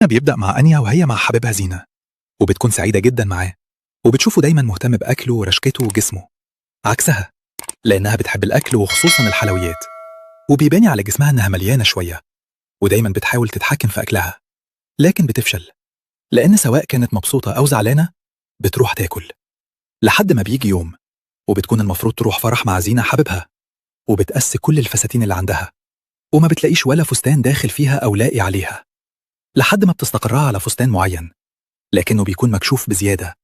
بيبدأ مع أنيا وهي مع حبيبها زينة، وبتكون سعيدة جدا معاه، وبتشوفه دايما مهتم بأكله ورشقته وجسمه، عكسها لأنها بتحب الأكل وخصوصا الحلويات، وبيبان على جسمها إنها مليانة شوية، ودايما بتحاول تتحكم في أكلها، لكن بتفشل، لأن سواء كانت مبسوطة أو زعلانة بتروح تاكل، لحد ما بيجي يوم وبتكون المفروض تروح فرح مع زينة حبيبها، وبتقس كل الفساتين اللي عندها، وما بتلاقيش ولا فستان داخل فيها أو لاقي عليها، لحد ما بتستقرها على فستان معين، لكنه بيكون مكشوف بزيادة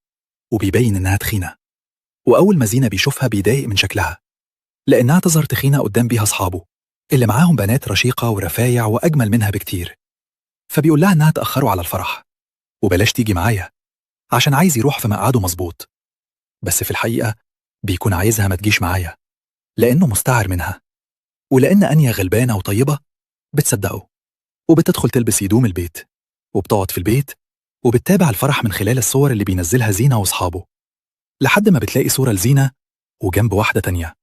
وبيبين إنها تخينة. وأول ما زينة بيشوفها بيضايق من شكلها، لأنها تظهر تخينة قدام بيها أصحابه اللي معاهم بنات رشيقة ورفايع وأجمل منها بكتير، فبيقول لها إنها تأخروا على الفرح وبلاش تيجي معايا عشان عايز يروح في مقعده مظبوط، بس في الحقيقة بيكون عايزها ما تجيش معايا لأنه مستعر منها، ولأن أنيا غلبانة وطيبة بتصدقه، وبتدخل تلبس هدوم البيت وبتقعد في البيت وبتتابع الفرح من خلال الصور اللي بينزلها زينة وأصحابه، لحد ما بتلاقي صورة لزينة وجنب واحدة تانية،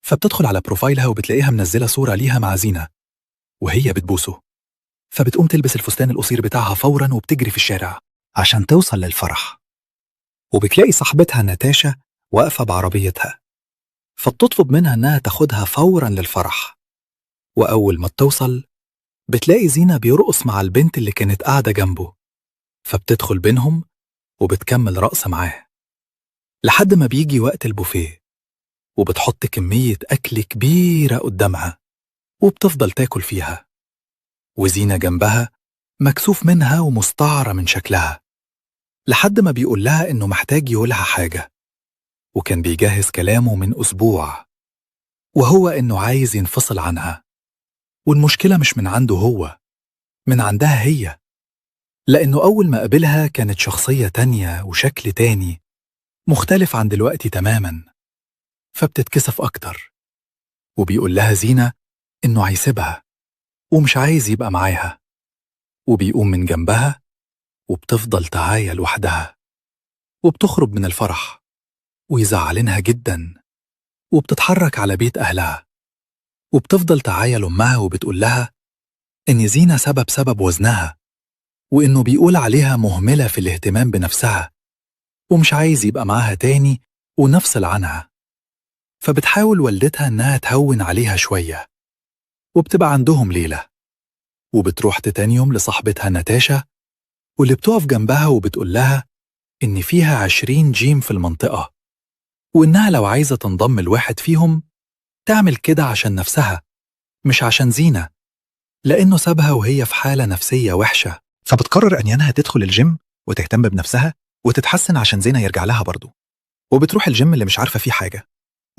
فبتدخل على بروفايلها وبتلاقيها منزلة صورة ليها مع زينة وهي بتبوسه، فبتقوم تلبس الفستان القصير بتاعها فورا وبتجري في الشارع عشان توصل للفرح، وبتلاقي صاحبتها ناتاشا واقفة بعربيتها، فبتطلب منها إنها تاخدها فورا للفرح، وأول ما بتوصل بتلاقي زينة بيرقص مع البنت اللي كانت قاعدة جنبه، فبتدخل بينهم وبتكمل رقص معاه، لحد ما بيجي وقت البوفيه، وبتحط كمية أكل كبيرة قدامها وبتفضل تاكل فيها، وزينة جنبها مكسوف منها ومستعرة من شكلها، لحد ما بيقول لها إنه محتاج يقولها حاجة، وكان بيجهز كلامه من أسبوع، وهو إنه عايز ينفصل عنها، والمشكلة مش من عنده هو، من عندها هي، لأنه أول ما قابلها كانت شخصية تانية وشكل تاني مختلف عن دلوقتي تماما، فبتتكسف أكتر، وبيقول لها زينة إنه هيسيبها ومش عايز يبقى معاها، وبيقوم من جنبها وبتفضل تعايا لوحدها، وبتخرج من الفرح ويزعلنها جدا، وبتتحرك على بيت أهلها، وبتفضل تعايا لأمها وبتقول لها إن زينة سبب وزنها، وإنه بيقول عليها مهملة في الاهتمام بنفسها ومش عايز يبقى معاها تاني ونفصل عنها، فبتحاول والدتها إنها تهون عليها شوية، وبتبقى عندهم ليلة، وبتروح تاني يوم لصاحبتها ناتاشا واللي بتقف جنبها وبتقول لها إن فيها 20 جيم في المنطقة، وإنها لو عايزة تنضم لواحد فيهم تعمل كده عشان نفسها مش عشان زينة، لأنه سابها وهي في حالة نفسية وحشة، فبتقرر أنيانها تدخل الجيم وتهتم بنفسها وتتحسن عشان زينة يرجع لها برضه، وبتروح الجيم اللي مش عارفة فيه حاجة،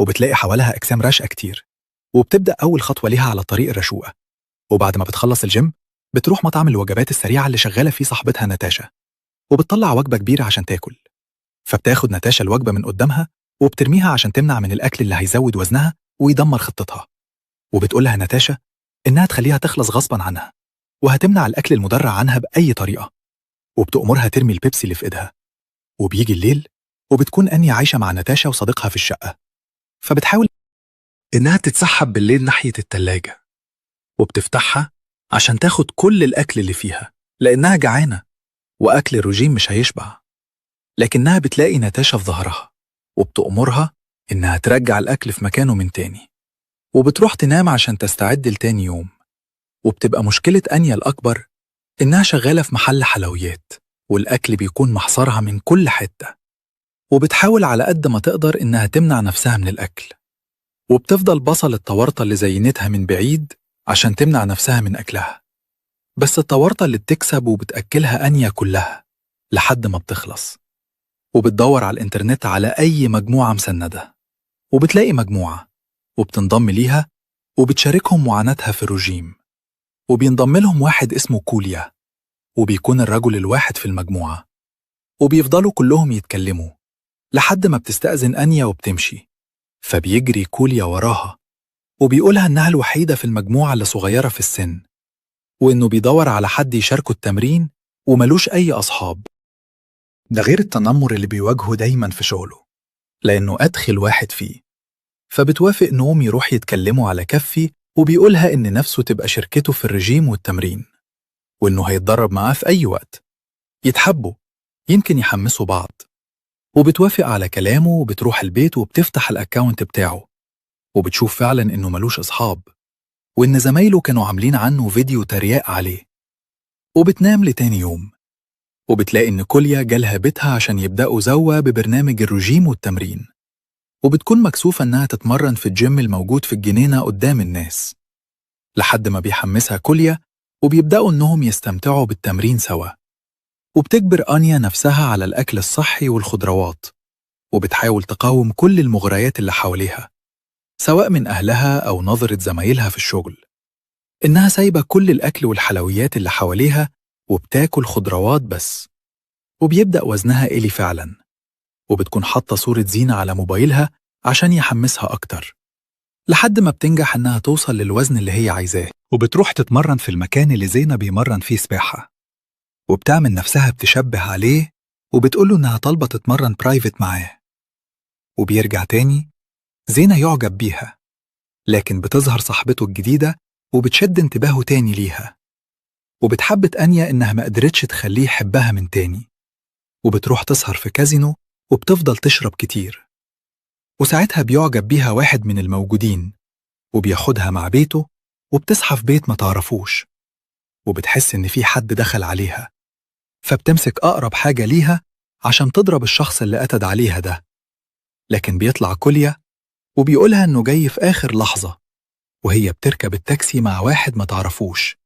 وبتلاقي حواليها أجسام راشقة كتير، وبتبدأ أول خطوة ليها على طريق الرشوقة، وبعد ما بتخلص الجيم بتروح مطعم الوجبات السريعة اللي شغالة فيه صاحبتها ناتاشا، وبتطلع وجبة كبيرة عشان تاكل، فبتاخد ناتاشا الوجبة من قدامها وبترميها عشان تمنع من الأكل اللي هيزود وزنها ويدمر خطتها، وبتقولها ناتاشا إنها تخليها تخلص غصبا عنها وهتمنع الأكل المدرع عنها بأي طريقة، وبتأمرها ترمي البيبسي اللي في إيدها. وبيجي الليل وبتكون أنيا عايشة مع ناتاشا وصديقها في الشقة، فبتحاول إنها تتسحب بالليل ناحية التلاجة وبتفتحها عشان تاخد كل الأكل اللي فيها لأنها جعانة وأكل الرجيم مش هيشبع، لكنها بتلاقي ناتاشا في ظهرها وبتأمرها إنها ترجع الأكل في مكانه من تاني، وبتروح تنام عشان تستعد لتاني يوم. وبتبقى مشكلة أنيا الأكبر إنها شغالة في محل حلويات والأكل بيكون محصرها من كل حتة، وبتحاول على قد ما تقدر إنها تمنع نفسها من الأكل، وبتفضل بصل التورطة اللي زينتها من بعيد عشان تمنع نفسها من أكلها، بس التورطة اللي بتكسب وبتأكلها أنيا كلها لحد ما بتخلص، وبتدور على الإنترنت على أي مجموعة مسندة، وبتلاقي مجموعة وبتنضم ليها وبتشاركهم معاناتها في الرجيم، وبينضم لهم واحد اسمه كوليا وبيكون الرجل الواحد في المجموعة، وبيفضلوا كلهم يتكلموا لحد ما بتستأذن أنيا وبتمشي، فبيجري كوليا وراها وبيقولها إنها الوحيدة في المجموعة اللي صغيرة في السن، وإنه بيدور على حد يشاركه التمرين وملوش أي أصحاب، ده غير التنمر اللي بيواجهه دايما في شغله لأنه أدخل واحد فيه، فبتوافق إنهم يروح يتكلموا على كفي وبيقولها إن نفسه تبقى شركته في الرجيم والتمرين، وإنه هيتدرب معاه في أي وقت. يتحبوا، يمكن يحمسوا بعض. وبتوافق على كلامه وبتروح البيت وبتفتح الأكاونت بتاعه، وبتشوف فعلا إنه ملوش أصحاب، وإن زمايله كانوا عاملين عنه فيديو ترياق عليه. وبتنام لتاني يوم، وبتلاقي إن كوليا جالها بيتها عشان يبدأوا سوا ببرنامج الرجيم والتمرين. وبتكون مكسوفة إنها تتمرن في الجيم الموجود في الجنينة قدام الناس، لحد ما بيحمسها كوليا وبيبدأوا إنهم يستمتعوا بالتمرين سوا. وبتجبر أنيا نفسها على الأكل الصحي والخضروات، وبتحاول تقاوم كل المغريات اللي حواليها، سواء من أهلها أو نظرة زمايلها في الشغل. إنها سايبة كل الأكل والحلويات اللي حواليها وبتاكل خضروات بس. وبيبدأ وزنها إلي فعلا، وبتكون حاطة صورة زينة على موبايلها عشان يحمسها أكتر، لحد ما بتنجح إنها توصل للوزن اللي هي عايزاه. وبتروح تتمرن في المكان اللي زينة بيمرن فيه سباحة، وبتعمل نفسها بتشبه عليه وبتقوله إنها طالبة تتمرن برايفت معاه. وبيرجع تاني زينة يعجب بيها، لكن بتظهر صاحبته الجديدة وبتشد انتباهه تاني ليها. وبتحبت أنيا إنها ما قدرتش تخليه يحبها من تاني، وبتروح تسهر في كازينو وبتفضل تشرب كتير. وساعتها بيعجب بيها واحد من الموجودين وبياخدها مع بيته، وبتصحى في بيت ما تعرفوش، وبتحس إن في حد دخل عليها، فبتمسك أقرب حاجة ليها عشان تضرب الشخص اللي قتد عليها ده. لكن بيطلع كوليا وبيقولها إنه جاي في آخر لحظة، وهي بتركب التاكسي مع واحد ما تعرفوش،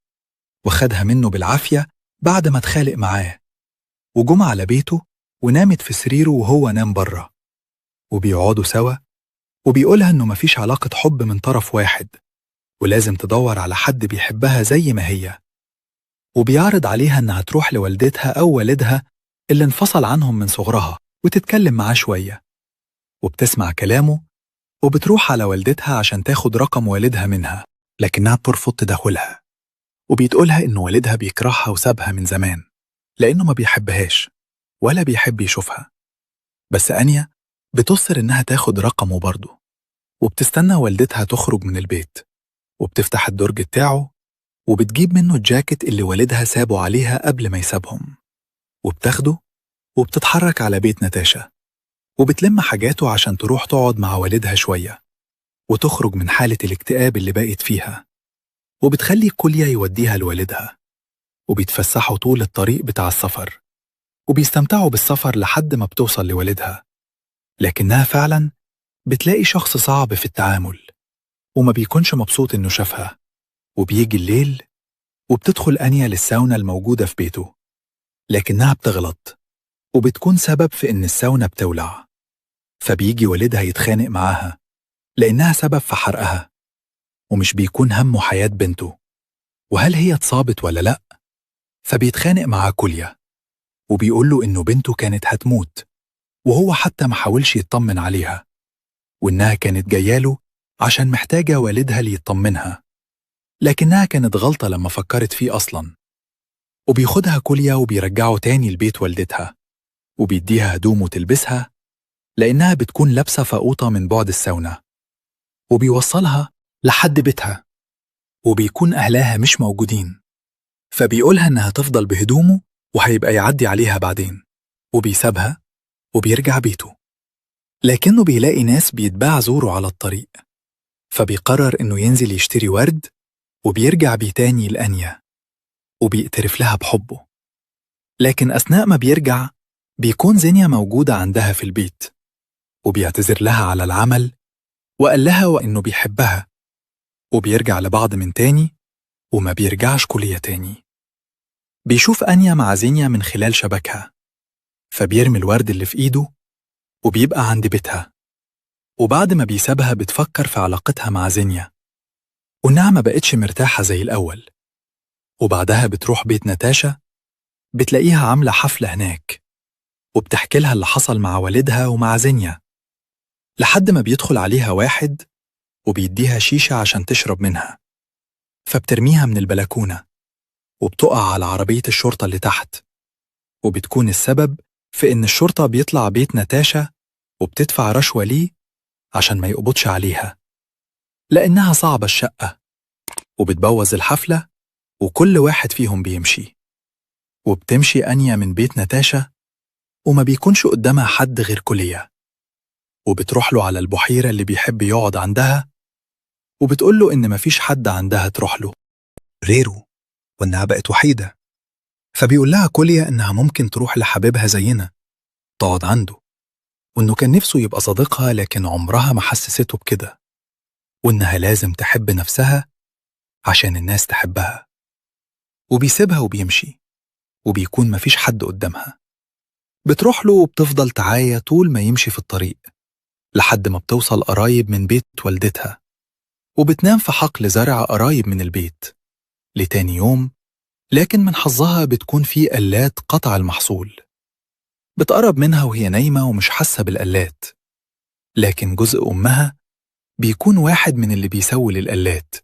وخدها منه بالعافية بعد ما اتخانق معاه. وجم على بيته ونامت في سريره وهو نام بره، وبيقعدوا سوا، وبيقولها إنه مفيش علاقة حب من طرف واحد، ولازم تدور على حد بيحبها زي ما هي. وبيعرض عليها إنها تروح لوالدتها أو والدها اللي انفصل عنهم من صغرها وتتكلم معاه شوية. وبتسمع كلامه وبتروح على والدتها عشان تاخد رقم والدها منها، لكنها بترفض تدخلها، وبيتقولها إن والدها بيكرهها وسابها من زمان لأنه ما بيحبهاش ولا بيحب يشوفها. بس أنيا بتصر إنها تاخد رقمه برضه، وبتستنى والدتها تخرج من البيت، وبتفتح الدرج بتاعه وبتجيب منه الجاكيت اللي والدها سابه عليها قبل ما يسابهم، وبتاخده وبتتحرك على بيت ناتاشا، وبتلم حاجاته عشان تروح تقعد مع والدها شوية وتخرج من حالة الاكتئاب اللي بقت فيها. وبتخلي كوليا يوديها لوالدها، وبيتفسحوا طول الطريق بتاع السفر، وبيستمتعوا بالسفر لحد ما بتوصل لوالدها. لكنها فعلا بتلاقي شخص صعب في التعامل، وما بيكونش مبسوط إنه شافها. وبيجي الليل وبتدخل أنيا للساونا الموجودة في بيته، لكنها بتغلط وبتكون سبب في إن الساونا بتولع. فبيجي والدها يتخانق معاها لأنها سبب في حرقها، ومش بيكون همه حياة بنته وهل هي اتصابت ولا لأ. فبيتخانق مع كوليا وبيقول له إنه بنته كانت هتموت، وهو حتى ما حاولش يطمن عليها، وإنها كانت جاياله عشان محتاجة والدها ليطمنها، لكنها كانت غلطة لما فكرت فيه أصلا. وبياخدها كوليا وبيرجعه تاني لبيت والدتها، وبيديها هدومه تلبسها لأنها بتكون لابسة فقوطة من بعد الساونا، وبيوصلها لحد بيتها وبيكون أهلها مش موجودين. فبيقولها إنها تفضل بهدومه وهيبقى يعدي عليها بعدين، وبيسابها وبيرجع بيته. لكنه بيلاقي ناس بيتباع زوره على الطريق، فبيقرر إنه ينزل يشتري ورد، وبيرجع بيه تاني لأنيا وبيقترف لها بحبه. لكن أثناء ما بيرجع بيكون زينيا موجودة عندها في البيت، وبيعتذر لها على العمل وقال لها وإنه بيحبها، وبيرجع لبعض من تاني وما بيرجعش كوليا تاني. بيشوف أنيا مع زينيا من خلال شبكها، فبيرمي الورد اللي في إيده وبيبقى عند بيتها. وبعد ما بيسابها بتفكر في علاقتها مع زينيا وإنها ما بقتش مرتاحة زي الأول. وبعدها بتروح بيت ناتاشا، بتلاقيها عاملة حفلة هناك، وبتحكي لها اللي حصل مع والدها ومع زينيا، لحد ما بيدخل عليها واحد وبيديها شيشة عشان تشرب منها، فبترميها من البلكونة وبتقع على عربية الشرطة اللي تحت. وبتكون السبب في إن الشرطة بيطلع بيت ناتاشا وبتدفع رشوة ليه عشان ما يقبضش عليها، لأنها صعبة الشقة، وبتبوظ الحفلة وكل واحد فيهم بيمشي، وبتمشي أنيا من بيت ناتاشا وما بيكونش قدامها حد غير كوليا، وبتروح له على البحيرة اللي بيحب يقعد عندها، وبتقول له إن مفيش حد عندها تروح له غيره، وإنها بقت وحيدة. فبيقول لها كوليا إنها ممكن تروح لحبيبها زينا تقعد عنده، وإنه كان نفسه يبقى صديقها لكن عمرها ما حسسته بكده، وإنها لازم تحب نفسها عشان الناس تحبها. وبيسيبها وبيمشي، وبيكون مفيش حد قدامها. بتروح له وبتفضل تعايا طول ما يمشي في الطريق لحد ما بتوصل قريب من بيت والدتها، وبتنام في حقل زرع قريب من البيت لتاني يوم، لكن من حظها بتكون في آلات قطع المحصول. بتقرب منها وهي نايمة ومش حاسة بالآلات، لكن جزء أمها بيكون واحد من اللي بيسوي للآلات،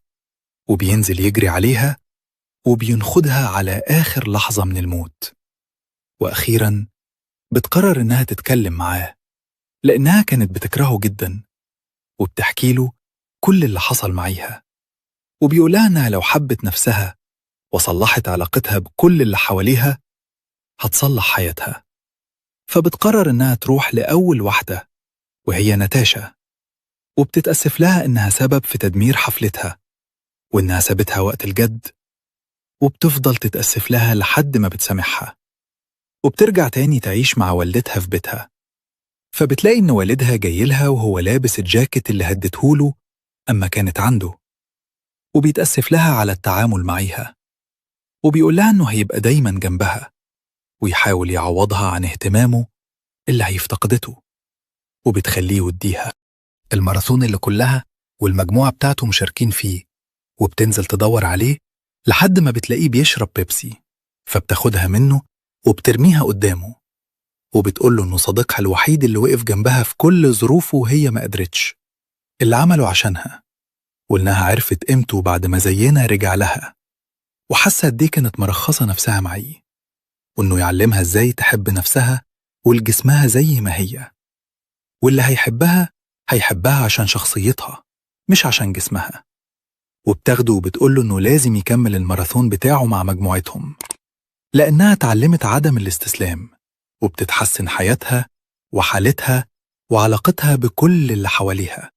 وبينزل يجري عليها وبينخدها على آخر لحظة من الموت. وأخيراً بتقرر إنها تتكلم معاه لأنها كانت بتكرهه جداً، وبتحكي له كل اللي حصل معيها، وبيقولها إنها لو حبت نفسها وصلحت علاقتها بكل اللي حواليها هتصلح حياتها. فبتقرر إنها تروح لأول واحدة وهي ناتاشا، وبتتأسف لها إنها سبب في تدمير حفلتها وإنها سابتها وقت الجد، وبتفضل تتأسف لها لحد ما بتسامحها. وبترجع تاني تعيش مع والدتها في بيتها، فبتلاقي إن والدها جايلها وهو لابس الجاكيت اللي هدتهوله أما كانت عنده، وبيتأسف لها على التعامل معيها، وبيقول لها إنه هيبقى دايما جنبها ويحاول يعوضها عن اهتمامه اللي هيفتقدته. وبتخليه يوديها الماراثون اللي كلها والمجموعة بتاعته مشاركين فيه، وبتنزل تدور عليه لحد ما بتلاقيه بيشرب بيبسي، فبتاخدها منه وبترميها قدامه، وبتقوله إنه صديقها الوحيد اللي وقف جنبها في كل ظروفه وهي ما قدرتش، اللي عمله عشانها، وإنها عرفت قيمته بعد ما زينا رجع لها، وحاسة قد إيه كانت مرخصة نفسها معي، وإنه يعلمها إزاي تحب نفسها ولجسمها زي ما هي، واللي هيحبها عشان شخصيتها مش عشان جسمها. وبتاخده وبتقوله إنه لازم يكمل الماراثون بتاعه مع مجموعتهم، لأنها اتعلمت عدم الاستسلام، وبتتحسن حياتها وحالتها وعلاقتها بكل اللي حواليها.